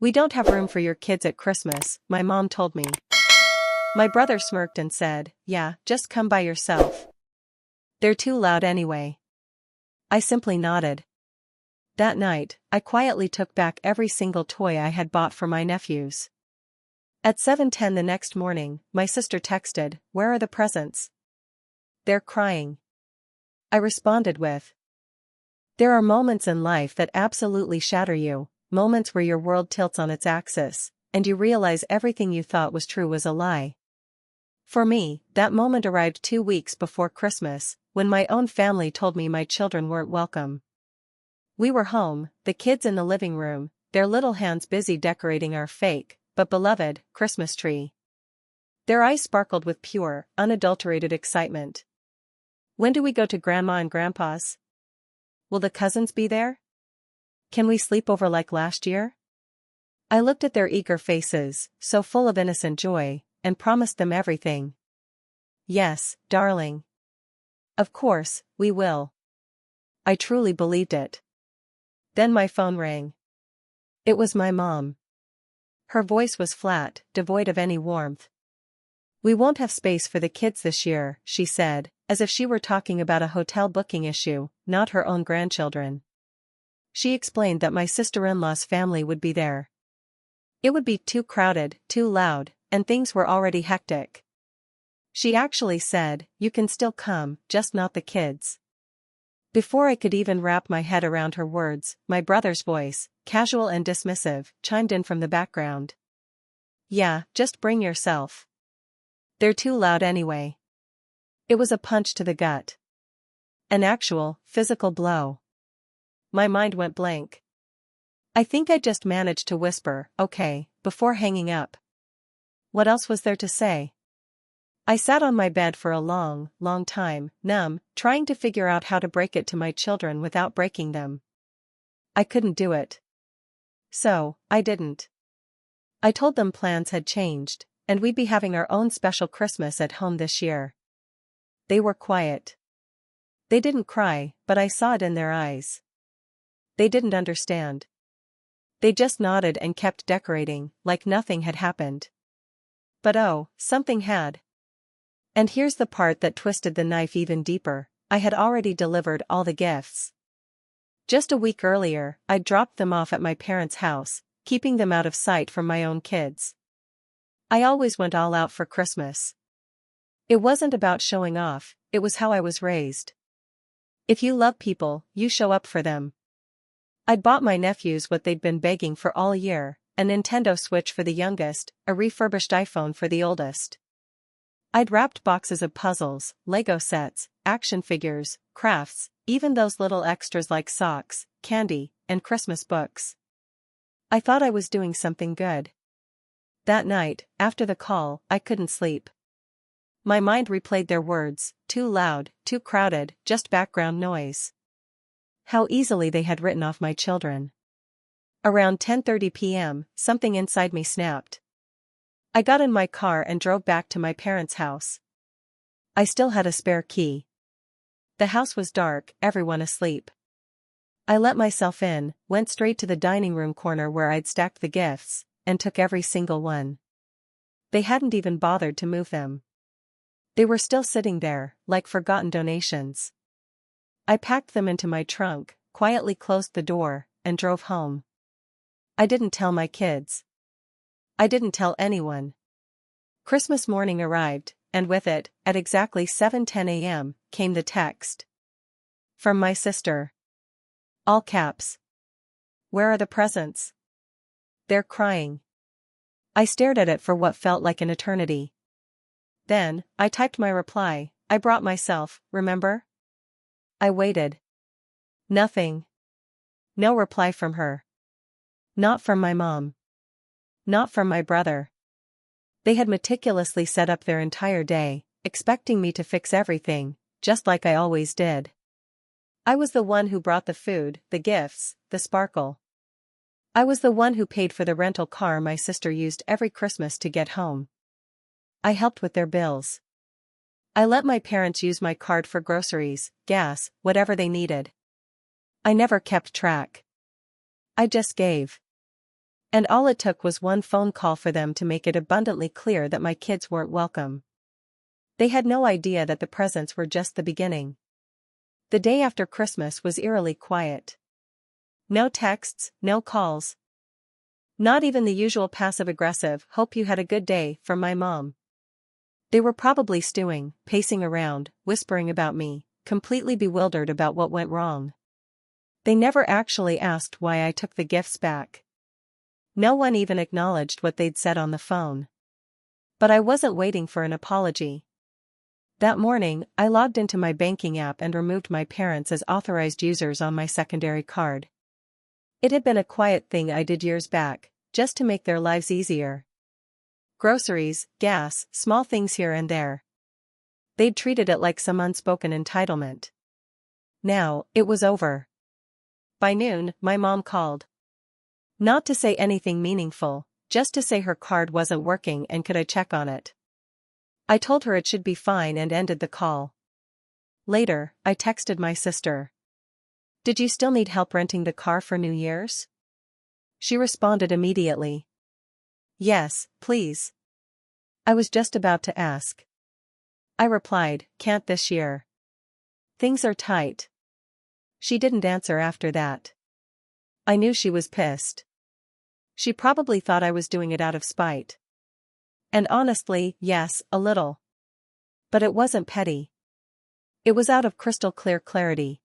"We don't have room for your kids at Christmas," my mom told me. My brother smirked and said, "Yeah, just come by yourself. They're too loud anyway." I simply nodded. That night, I quietly took back every single toy I had bought for my nephews. At 7:10 the next morning, my sister texted, "Where are the presents?" "They're crying." I responded with, "There are moments in life that absolutely shatter you, moments where your world tilts on its axis, and you realize everything you thought was true was a lie." For me, that moment arrived 2 weeks before Christmas, when my own family told me my children weren't welcome. We were home, the kids in the living room, their little hands busy decorating our fake, but beloved, Christmas tree. Their eyes sparkled with pure, unadulterated excitement. "When do we go to Grandma and Grandpa's? Will the cousins be there? Can we sleep over like last year?" I looked at their eager faces, so full of innocent joy, and promised them everything. "Yes, darling. Of course, we will." I truly believed it. Then my phone rang. It was my mom. Her voice was flat, devoid of any warmth. "We won't have space for the kids this year," she said, as if she were talking about a hotel booking issue, not her own grandchildren. She explained that my sister-in-law's family would be there. It would be too crowded, too loud, and things were already hectic. She actually said, "You can still come, just not the kids." Before I could even wrap my head around her words, my brother's voice, casual and dismissive, chimed in from the background. "Yeah, just bring yourself. They're too loud anyway." It was a punch to the gut. An actual, physical blow. My mind went blank. I think I just managed to whisper, "Okay," before hanging up. What else was there to say? I sat on my bed for a long, long time, numb, trying to figure out how to break it to my children without breaking them. I couldn't do it. So, I didn't. I told them plans had changed, and we'd be having our own special Christmas at home this year. They were quiet. They didn't cry, but I saw it in their eyes. They didn't understand. They just nodded and kept decorating, like nothing had happened. But oh, something had. And here's the part that twisted the knife even deeper: I had already delivered all the gifts. Just a week earlier, I'd dropped them off at my parents' house, keeping them out of sight from my own kids. I always went all out for Christmas. It wasn't about showing off, it was how I was raised. If you love people, you show up for them. I'd bought my nephews what they'd been begging for all year: a Nintendo Switch for the youngest, a refurbished iPhone for the oldest. I'd wrapped boxes of puzzles, Lego sets, action figures, crafts, even those little extras like socks, candy, and Christmas books. I thought I was doing something good. That night, after the call, I couldn't sleep. My mind replayed their words: too loud, too crowded, just background noise. How easily they had written off my children. Around 10:30 p.m., something inside me snapped. I got in my car and drove back to my parents' house. I still had a spare key. The house was dark, everyone asleep. I let myself in, went straight to the dining room corner where I'd stacked the gifts, and took every single one. They hadn't even bothered to move them. They were still sitting there, like forgotten donations. I packed them into my trunk, quietly closed the door, and drove home. I didn't tell my kids. I didn't tell anyone. Christmas morning arrived, and with it, at exactly 7:10 a.m., came the text. From my sister. All caps. "Where are the presents? They're crying." I stared at it for what felt like an eternity. Then, I typed my reply: "I brought myself, remember?" I waited. Nothing. No reply from her. Not from my mom. Not from my brother. They had meticulously set up their entire day, expecting me to fix everything, just like I always did. I was the one who brought the food, the gifts, the sparkle. I was the one who paid for the rental car my sister used every Christmas to get home. I helped with their bills. I let my parents use my card for groceries, gas, whatever they needed. I never kept track. I just gave. And all it took was one phone call for them to make it abundantly clear that my kids weren't welcome. They had no idea that the presents were just the beginning. The day after Christmas was eerily quiet. No texts, no calls. Not even the usual passive-aggressive "hope you had a good day" from my mom. They were probably stewing, pacing around, whispering about me, completely bewildered about what went wrong. They never actually asked why I took the gifts back. No one even acknowledged what they'd said on the phone. But I wasn't waiting for an apology. That morning, I logged into my banking app and removed my parents as authorized users on my secondary card. It had been a quiet thing I did years back, just to make their lives easier. Groceries, gas, small things here and there. They'd treated it like some unspoken entitlement. Now, it was over. By noon, my mom called. Not to say anything meaningful, just to say her card wasn't working and could I check on it. I told her it should be fine and ended the call. Later, I texted my sister. "Did you still need help renting the car for New Year's?" She responded immediately. "Yes, please." I was just about to ask. I replied, "Can't this year. Things are tight." She didn't answer after that. I knew she was pissed. She probably thought I was doing it out of spite. And honestly, yes, a little. But it wasn't petty. It was out of crystal clear clarity.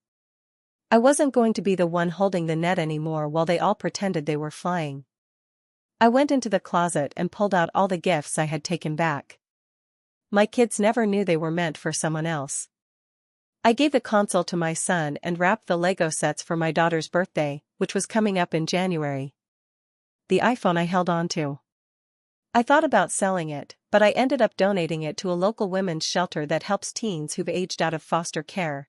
I wasn't going to be the one holding the net anymore while they all pretended they were flying. I went into the closet and pulled out all the gifts I had taken back. My kids never knew they were meant for someone else. I gave the console to my son and wrapped the Lego sets for my daughter's birthday, which was coming up in January. The iPhone I held on to. I thought about selling it, but I ended up donating it to a local women's shelter that helps teens who've aged out of foster care.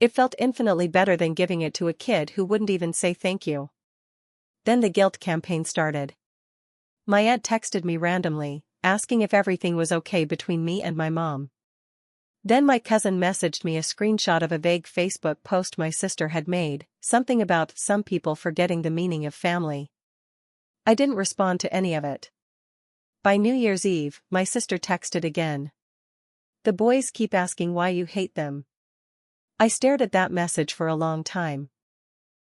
It felt infinitely better than giving it to a kid who wouldn't even say thank you. Then the guilt campaign started. My aunt texted me randomly, asking if everything was okay between me and my mom. Then my cousin messaged me a screenshot of a vague Facebook post my sister had made, something about some people forgetting the meaning of family. I didn't respond to any of it. By New Year's Eve, my sister texted again. "The boys keep asking why you hate them." I stared at that message for a long time.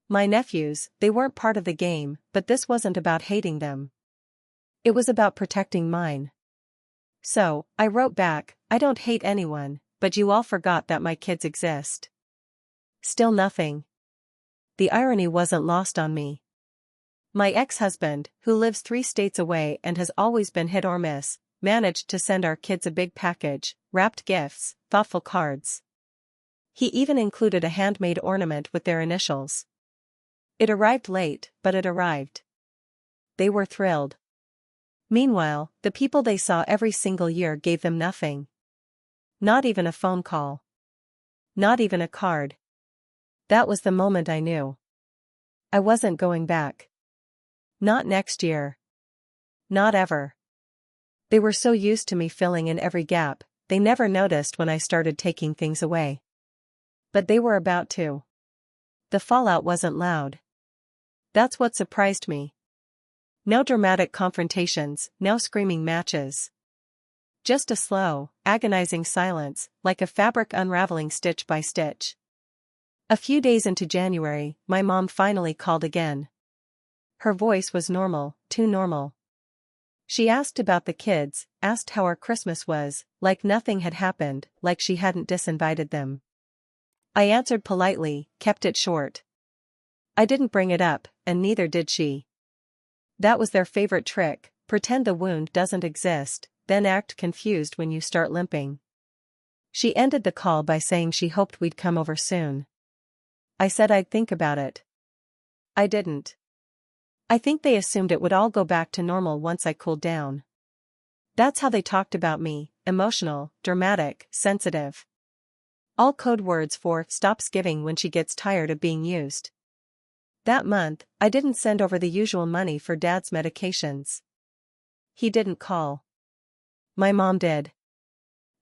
My nephews, they weren't part of the game, but this wasn't about hating them. It was about protecting mine. So, I wrote back, "I don't hate anyone, but you all forgot that my kids exist." Still nothing. The irony wasn't lost on me. My ex-husband, who lives 3 states away and has always been hit or miss, managed to send our kids a big package, wrapped gifts, thoughtful cards. He even included a handmade ornament with their initials. It arrived late, but it arrived. They were thrilled. Meanwhile, the people they saw every single year gave them nothing. Not even a phone call. Not even a card. That was the moment I knew. I wasn't going back. Not next year. Not ever. They were so used to me filling in every gap, they never noticed when I started taking things away. But they were about to. The fallout wasn't loud. That's what surprised me. No dramatic confrontations, no screaming matches. Just a slow, agonizing silence, like a fabric unraveling stitch by stitch. A few days into January, my mom finally called again. Her voice was normal, too normal. She asked about the kids, asked how our Christmas was, like nothing had happened, like she hadn't disinvited them. I answered politely, kept it short. I didn't bring it up, and neither did she. That was their favorite trick, pretend the wound doesn't exist, then act confused when you start limping. She ended the call by saying she hoped we'd come over soon. I said I'd think about it. I didn't. I think they assumed it would all go back to normal once I cooled down. That's how they talked about me, emotional, dramatic, sensitive. All code words for stops giving when she gets tired of being used. That month, I didn't send over the usual money for Dad's medications. He didn't call. My mom did.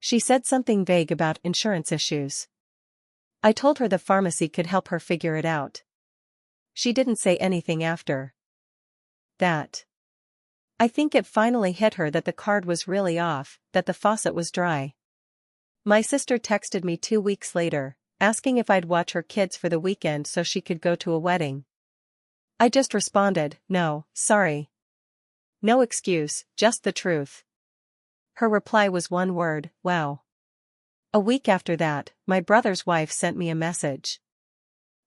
She said something vague about insurance issues. I told her the pharmacy could help her figure it out. She didn't say anything after. that. I think it finally hit her that the card was really off, that the faucet was dry. My sister texted me 2 weeks later, asking if I'd watch her kids for the weekend so she could go to a wedding. I just responded, no, sorry. No excuse, just the truth. Her reply was one word, wow. A week after that, my brother's wife sent me a message.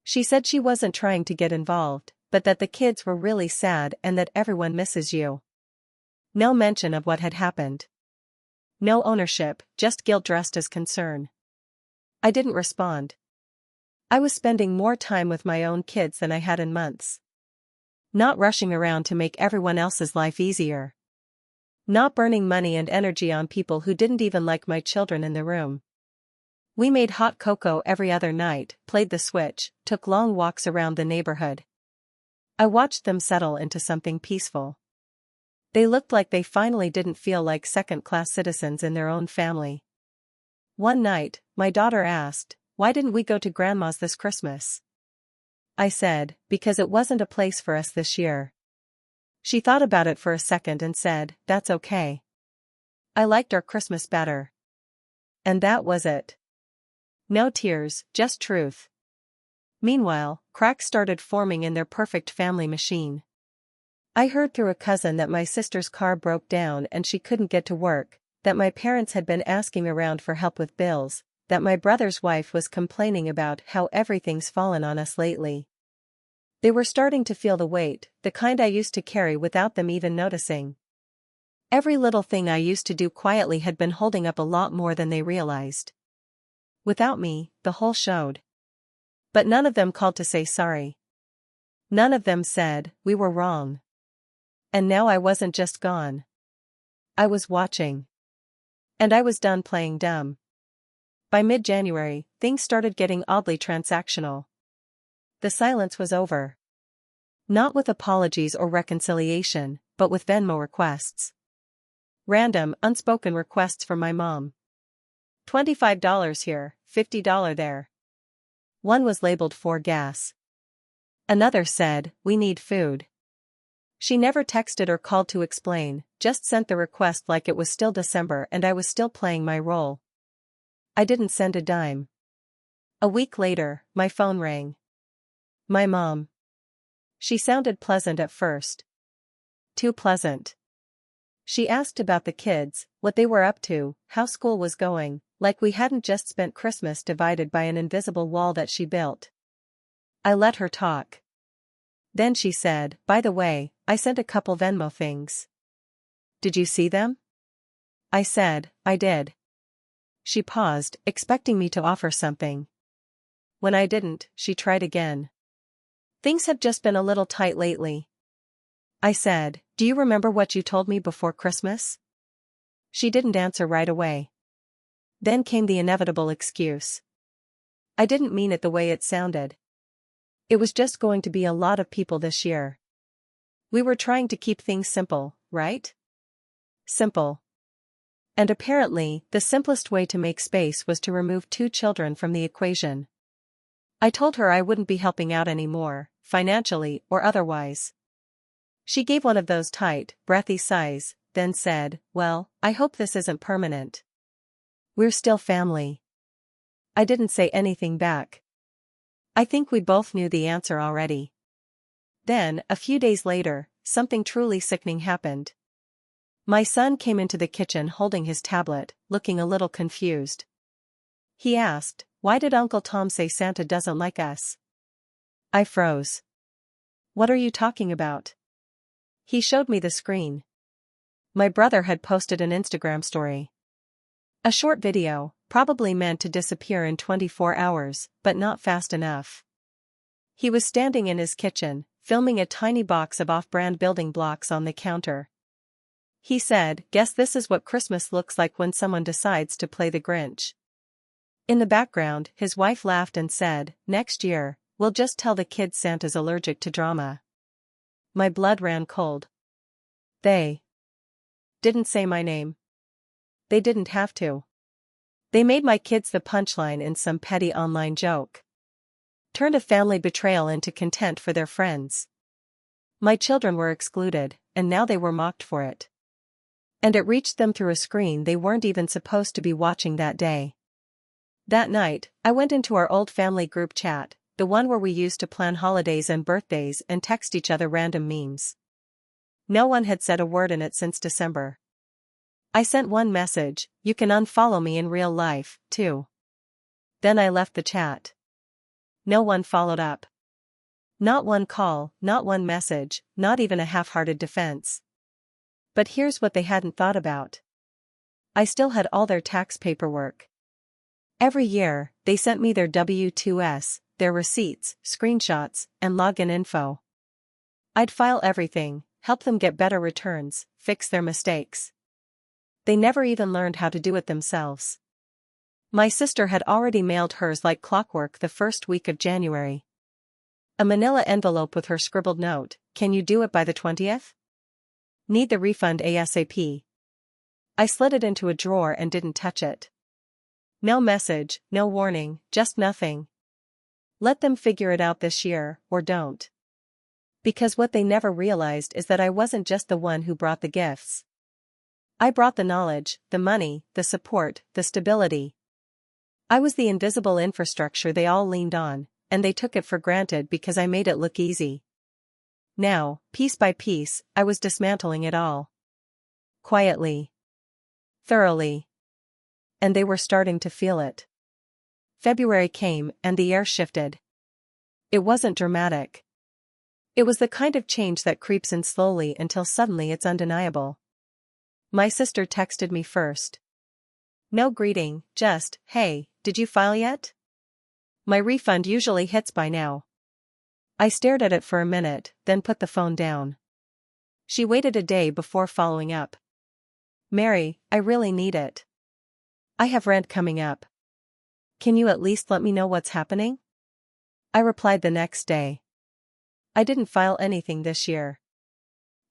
She said she wasn't trying to get involved, but that the kids were really sad and that everyone misses you. No mention of what had happened. No ownership, just guilt dressed as concern. I didn't respond. I was spending more time with my own kids than I had in months. Not rushing around to make everyone else's life easier. Not burning money and energy on people who didn't even like my children in the room. We made hot cocoa every other night, played the Switch, took long walks around the neighborhood. I watched them settle into something peaceful. They looked like they finally didn't feel like second-class citizens in their own family. One night, my daughter asked, "Why didn't we go to Grandma's this Christmas?" I said, "Because it wasn't a place for us this year." She thought about it for a second and said, "That's okay. I liked our Christmas better." And that was it. No tears, just truth. Meanwhile, cracks started forming in their perfect family machine. I heard through a cousin that my sister's car broke down and she couldn't get to work, that my parents had been asking around for help with bills, that my brother's wife was complaining about how everything's fallen on us lately. They were starting to feel the weight, the kind I used to carry without them even noticing. Every little thing I used to do quietly had been holding up a lot more than they realized. Without me, the whole showed. But none of them called to say sorry. None of them said, "We were wrong." And now I wasn't just gone. I was watching. And I was done playing dumb. By mid-January, things started getting oddly transactional. The silence was over. Not with apologies or reconciliation, but with Venmo requests. Random, unspoken requests from my mom. $25 here, $50 there. One was labeled "for gas." Another said, "We need food." She never texted or called to explain, just sent the request like it was still December and I was still playing my role. I didn't send a dime. A week later, my phone rang. My mom. She sounded pleasant at first. Too pleasant. She asked about the kids, what they were up to, how school was going, like we hadn't just spent Christmas divided by an invisible wall that she built. I let her talk. Then she said, "By the way, I sent a couple Venmo things. Did you see them?" I said, "I did." She paused, expecting me to offer something. When I didn't, she tried again. "Things have just been a little tight lately." I said, "Do you remember what you told me before Christmas?" She didn't answer right away. Then came the inevitable excuse. I didn't mean it the way it sounded. It was just going to be a lot of people this year. We were trying to keep things simple, right? Simple. And apparently, the simplest way to make space was to remove 2 children from the equation. I told her I wouldn't be helping out anymore, financially or otherwise. She gave one of those tight, breathy sighs, then said, "Well, I hope this isn't permanent. We're still family." I didn't say anything back. I think we both knew the answer already. Then, a few days later, something truly sickening happened. My son came into the kitchen holding his tablet, looking a little confused. He asked, "Why did Uncle Tom say Santa doesn't like us?" I froze. "What are you talking about?" He showed me the screen. My brother had posted an Instagram story. A short video, probably meant to disappear in 24 hours, but not fast enough. He was standing in his kitchen, filming a tiny box of off-brand building blocks on the counter. He said, "Guess this is what Christmas looks like when someone decides to play the Grinch." In the background, his wife laughed and said, "Next year, we'll just tell the kids Santa's allergic to drama." My blood ran cold. They didn't say my name. They didn't have to. They made my kids the punchline in some petty online joke. Turned a family betrayal into content for their friends. My children were excluded, and now they were mocked for it. And it reached them through a screen they weren't even supposed to be watching that day. That night, I went into our old family group chat, the one where we used to plan holidays and birthdays and text each other random memes. No one had said a word in it since December. I sent one message, "You can unfollow me in real life, too." Then I left the chat. No one followed up. Not one call, not one message, not even a half-hearted defense. But here's what they hadn't thought about. I still had all their tax paperwork. Every year, they sent me their W-2s, their receipts, screenshots, and login info. I'd file everything, help them get better returns, fix their mistakes. They never even learned how to do it themselves. My sister had already mailed hers like clockwork the first week of January. A manila envelope with her scribbled note, "Can you do it by the 20th? Need the refund ASAP." I slid it into a drawer and didn't touch it. No message, no warning, just nothing. Let them figure it out this year, or don't. Because what they never realized is that I wasn't just the one who brought the gifts. I brought the knowledge, the money, the support, the stability. I was the invisible infrastructure they all leaned on, and they took it for granted because I made it look easy. Now, piece by piece, I was dismantling it all. Quietly. Thoroughly. And they were starting to feel it. February came and the air shifted. It wasn't dramatic. It was the kind of change that creeps in slowly until suddenly it's undeniable. My sister texted me first. No greeting, just, "Hey, did you file yet? My refund usually hits by now." I stared at it for a minute, then put the phone down. She waited a day before following up. "Mary, I really need it. I have rent coming up. Can you at least let me know what's happening?" I replied the next day. "I didn't file anything this year.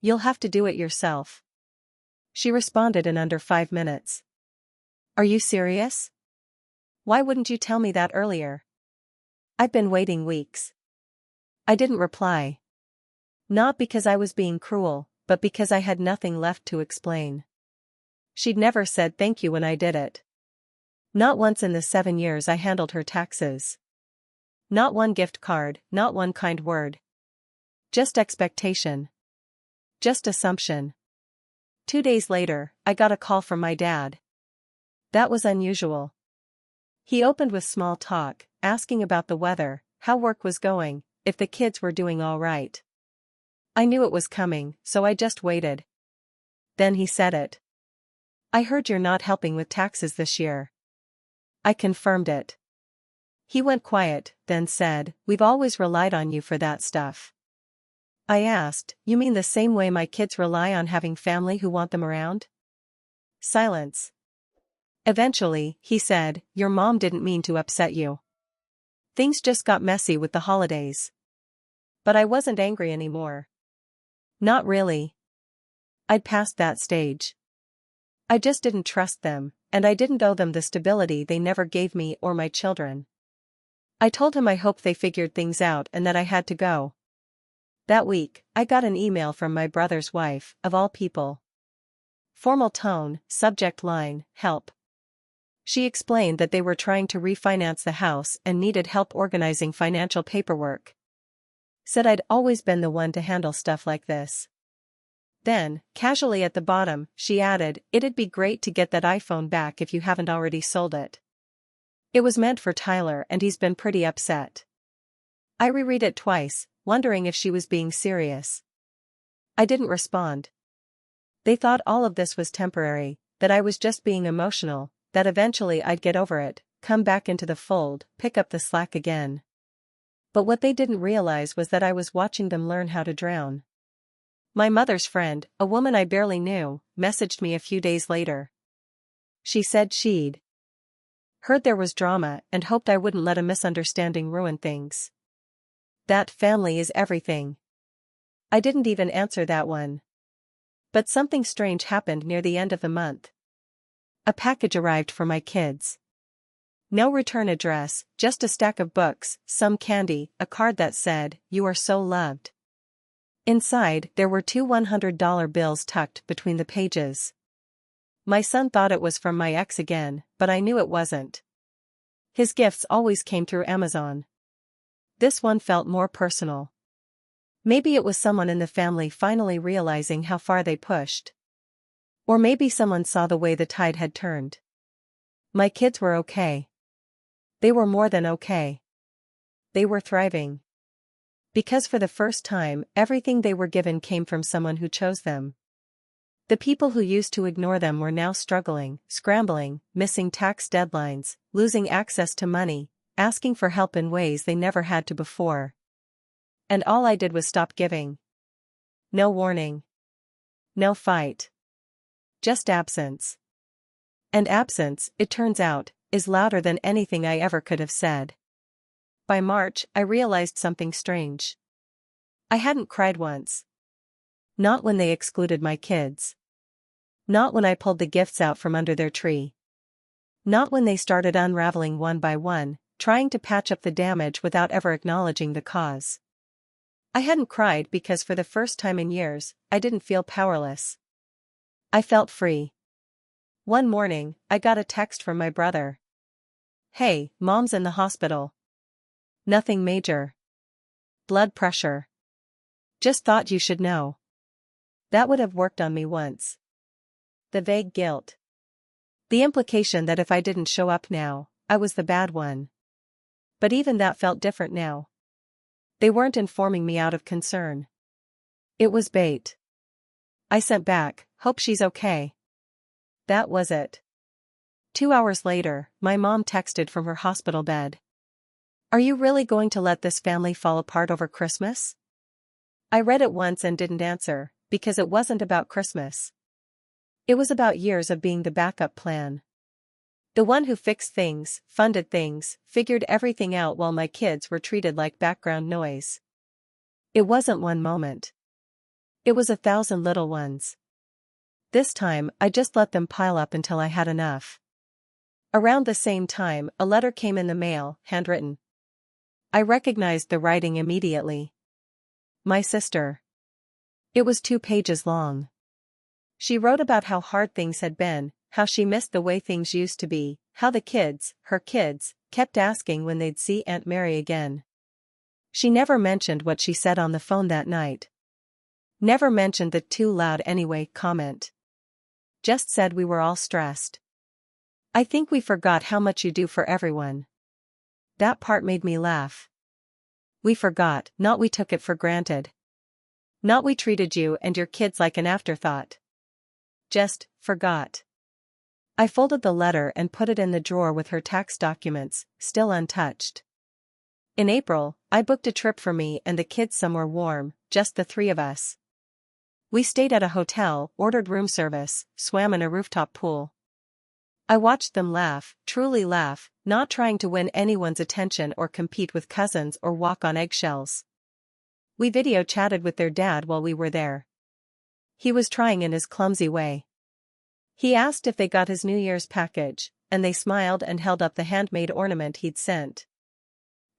You'll have to do it yourself." She responded in under 5 minutes. "Are you serious? Why wouldn't you tell me that earlier? I've been waiting weeks." I didn't reply. Not because I was being cruel, but because I had nothing left to explain. She'd never said thank you when I did it. Not once in the 7 years I handled her taxes. Not one gift card, not one kind word. Just expectation. Just assumption. 2 days later, I got a call from my dad. That was unusual. He opened with small talk, asking about the weather, how work was going, if the kids were doing all right. I knew it was coming, so I just waited. Then he said it. "I heard you're not helping with taxes this year." I confirmed it. He went quiet, then said, "We've always relied on you for that stuff." I asked, "You mean the same way my kids rely on having family who want them around?" Silence. Eventually, he said, "Your mom didn't mean to upset you. Things just got messy with the holidays." But I wasn't angry anymore. Not really. I'd passed that stage. I just didn't trust them, and I didn't owe them the stability they never gave me or my children. I told him I hoped they figured things out and that I had to go. That week, I got an email from my brother's wife, of all people. Formal tone, subject line, "Help." She explained that they were trying to refinance the house and needed help organizing financial paperwork. Said I'd always been the one to handle stuff like this. Then, casually at the bottom, she added, "It'd be great to get that iPhone back if you haven't already sold it. It was meant for Tyler and he's been pretty upset." I reread it twice, wondering if she was being serious. I didn't respond. They thought all of this was temporary, that I was just being emotional, that eventually I'd get over it, come back into the fold, pick up the slack again. But what they didn't realize was that I was watching them learn how to drown. My mother's friend, a woman I barely knew, messaged me a few days later. She said she'd heard there was drama and hoped I wouldn't let a misunderstanding ruin things. That family is everything. I didn't even answer that one. But something strange happened near the end of the month. A package arrived for my kids. No return address, just a stack of books, some candy, a card that said, "You are so loved." Inside, there were two $100 bills tucked between the pages. My son thought it was from my ex again, but I knew it wasn't. His gifts always came through Amazon. This one felt more personal. Maybe it was someone in the family finally realizing how far they pushed. Or maybe someone saw the way the tide had turned. My kids were okay. They were more than okay. They were thriving. Because for the first time, everything they were given came from someone who chose them. The people who used to ignore them were now struggling, scrambling, missing tax deadlines, losing access to money, asking for help in ways they never had to before. And all I did was stop giving. No warning. No fight. Just absence. And absence, it turns out, is louder than anything I ever could have said. By March, I realized something strange. I hadn't cried once. Not when they excluded my kids. Not when I pulled the gifts out from under their tree. Not when they started unraveling one by one, trying to patch up the damage without ever acknowledging the cause. I hadn't cried because for the first time in years, I didn't feel powerless. I felt free. One morning, I got a text from my brother. "Hey, Mom's in the hospital. Nothing major. Blood pressure. Just thought you should know." That would have worked on me once. The vague guilt. The implication that if I didn't show up now, I was the bad one. But even that felt different now. They weren't informing me out of concern. It was bait. I sent back, "Hope she's okay." That was it. 2 hours later, my mom texted from her hospital bed. "Are you really going to let this family fall apart over Christmas?" I read it once and didn't answer, because it wasn't about Christmas. It was about years of being the backup plan. The one who fixed things, funded things, figured everything out while my kids were treated like background noise. It wasn't one moment. It was 1,000 little ones. This time, I just let them pile up until I had enough. Around the same time, a letter came in the mail, handwritten. I recognized the writing immediately. My sister. It was 2 pages long. She wrote about how hard things had been, how she missed the way things used to be, how the kids, her kids, kept asking when they'd see Aunt Mary again. She never mentioned what she said on the phone that night. Never mentioned the "too loud anyway" comment. Just said we were all stressed. "I think we forgot how much you do for everyone." That part made me laugh. We forgot, not we took it for granted. Not we treated you and your kids like an afterthought. Just forgot. I folded the letter and put it in the drawer with her tax documents, still untouched. In April, I booked a trip for me and the kids somewhere warm, just the 3 of us. We stayed at a hotel, ordered room service, swam in a rooftop pool. I watched them laugh, truly laugh, not trying to win anyone's attention or compete with cousins or walk on eggshells. We video chatted with their dad while we were there. He was trying in his clumsy way. He asked if they got his New Year's package, and they smiled and held up the handmade ornament he'd sent.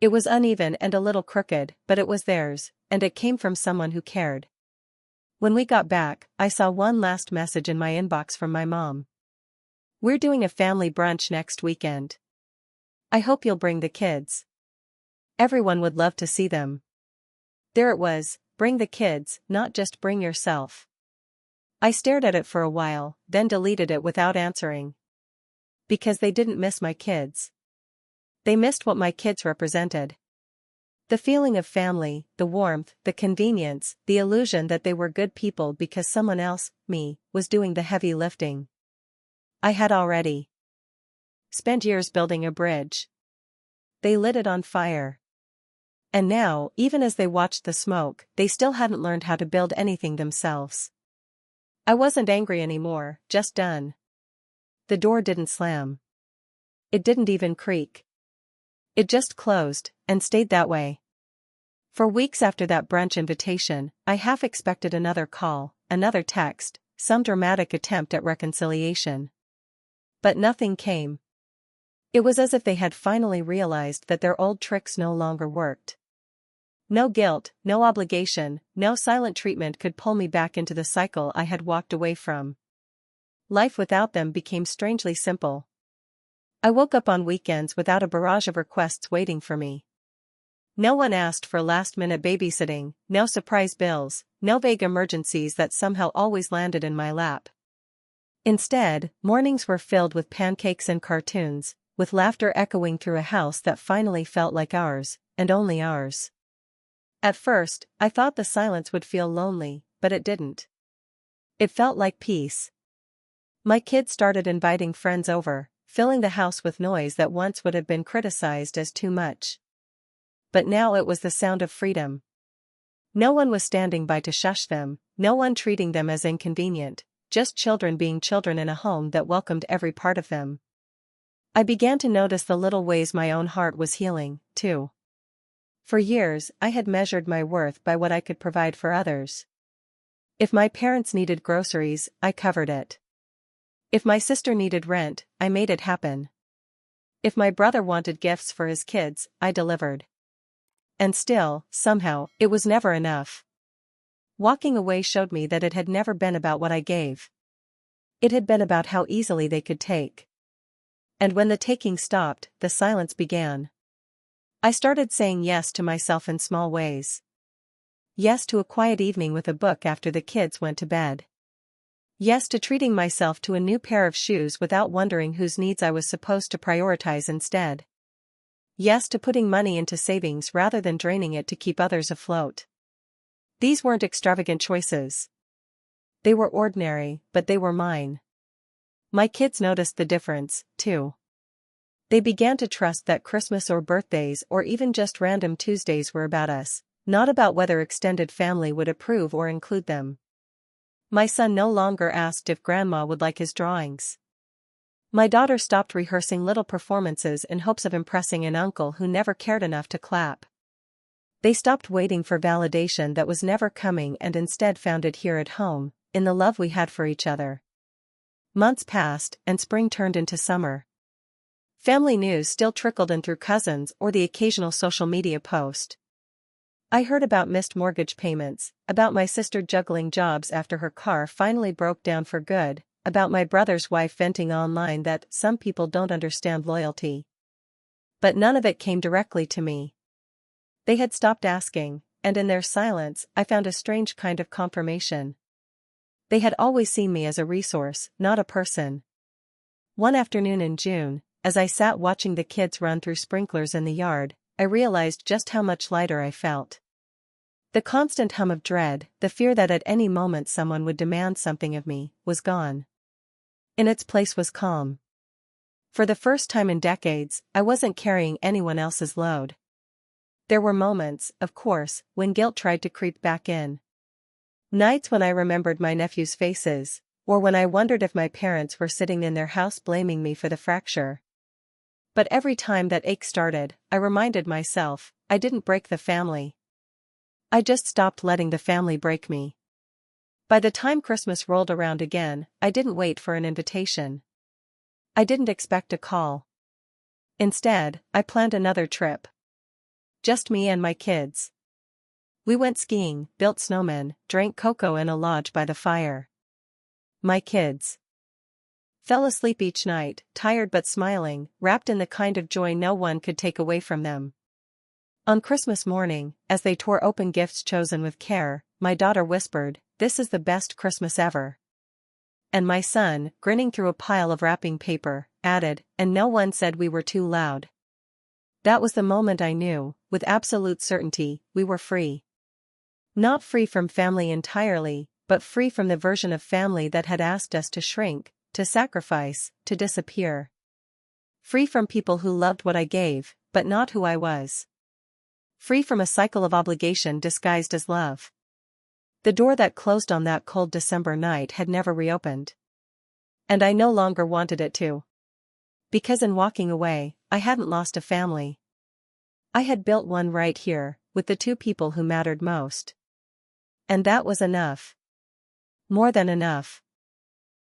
It was uneven and a little crooked, but it was theirs, and it came from someone who cared. When we got back, I saw one last message in my inbox from my mom. "We're doing a family brunch next weekend. I hope you'll bring the kids. Everyone would love to see them." There it was, bring the kids, not just bring yourself. I stared at it for a while, then deleted it without answering. Because they didn't miss my kids. They missed what my kids represented. The feeling of family, the warmth, the convenience, the illusion that they were good people because someone else, me, was doing the heavy lifting. I had already spent years building a bridge. They lit it on fire. And now, even as they watched the smoke, they still hadn't learned how to build anything themselves. I wasn't angry anymore, just done. The door didn't slam. It didn't even creak. It just closed, and stayed that way. For weeks after that brunch invitation, I half expected another call, another text, some dramatic attempt at reconciliation. But nothing came. It was as if they had finally realized that their old tricks no longer worked. No guilt, no obligation, no silent treatment could pull me back into the cycle I had walked away from. Life without them became strangely simple. I woke up on weekends without a barrage of requests waiting for me. No one asked for last-minute babysitting, no surprise bills, no vague emergencies that somehow always landed in my lap. Instead, mornings were filled with pancakes and cartoons, with laughter echoing through a house that finally felt like ours, and only ours. At first, I thought the silence would feel lonely, but it didn't. It felt like peace. My kids started inviting friends over, filling the house with noise that once would have been criticized as too much. But now it was the sound of freedom. No one was standing by to shush them, no one treating them as inconvenient, just children being children in a home that welcomed every part of them. I began to notice the little ways my own heart was healing, too. For years, I had measured my worth by what I could provide for others. If my parents needed groceries, I covered it. If my sister needed rent, I made it happen. If my brother wanted gifts for his kids, I delivered. And still, somehow, it was never enough. Walking away showed me that it had never been about what I gave. It had been about how easily they could take. And when the taking stopped, the silence began. I started saying yes to myself in small ways. Yes to a quiet evening with a book after the kids went to bed. Yes to treating myself to a new pair of shoes without wondering whose needs I was supposed to prioritize instead. Yes to putting money into savings rather than draining it to keep others afloat. These weren't extravagant choices. They were ordinary, but they were mine. My kids noticed the difference, too. They began to trust that Christmas or birthdays or even just random Tuesdays were about us, not about whether extended family would approve or include them. My son no longer asked if grandma would like his drawings. My daughter stopped rehearsing little performances in hopes of impressing an uncle who never cared enough to clap. They stopped waiting for validation that was never coming and instead found it here at home, in the love we had for each other. Months passed, and spring turned into summer. Family news still trickled in through cousins or the occasional social media post. I heard about missed mortgage payments, about my sister juggling jobs after her car finally broke down for good, about my brother's wife venting online that some people don't understand loyalty. But none of it came directly to me. They had stopped asking, and in their silence, I found a strange kind of confirmation. They had always seen me as a resource, not a person. One afternoon in June, as I sat watching the kids run through sprinklers in the yard, I realized just how much lighter I felt. The constant hum of dread, the fear that at any moment someone would demand something of me, was gone. In its place was calm. For the first time in decades, I wasn't carrying anyone else's load. There were moments, of course, when guilt tried to creep back in. Nights when I remembered my nephews' faces, or when I wondered if my parents were sitting in their house blaming me for the fracture. But every time that ache started, I reminded myself, I didn't break the family. I just stopped letting the family break me. By the time Christmas rolled around again, I didn't wait for an invitation. I didn't expect a call. Instead, I planned another trip. Just me and my kids. We went skiing, built snowmen, drank cocoa in a lodge by the fire. My kids fell asleep each night, tired but smiling, wrapped in the kind of joy no one could take away from them. On Christmas morning, as they tore open gifts chosen with care, my daughter whispered, "This is the best Christmas ever." And my son, grinning through a pile of wrapping paper, added, "And no one said we were too loud." That was the moment I knew, with absolute certainty, we were free. Not free from family entirely, but free from the version of family that had asked us to shrink, to sacrifice, to disappear. Free from people who loved what I gave, but not who I was. Free from a cycle of obligation disguised as love. The door that closed on that cold December night had never reopened. And I no longer wanted it to. Because in walking away, I hadn't lost a family. I had built one right here, with the two people who mattered most. And that was enough. More than enough.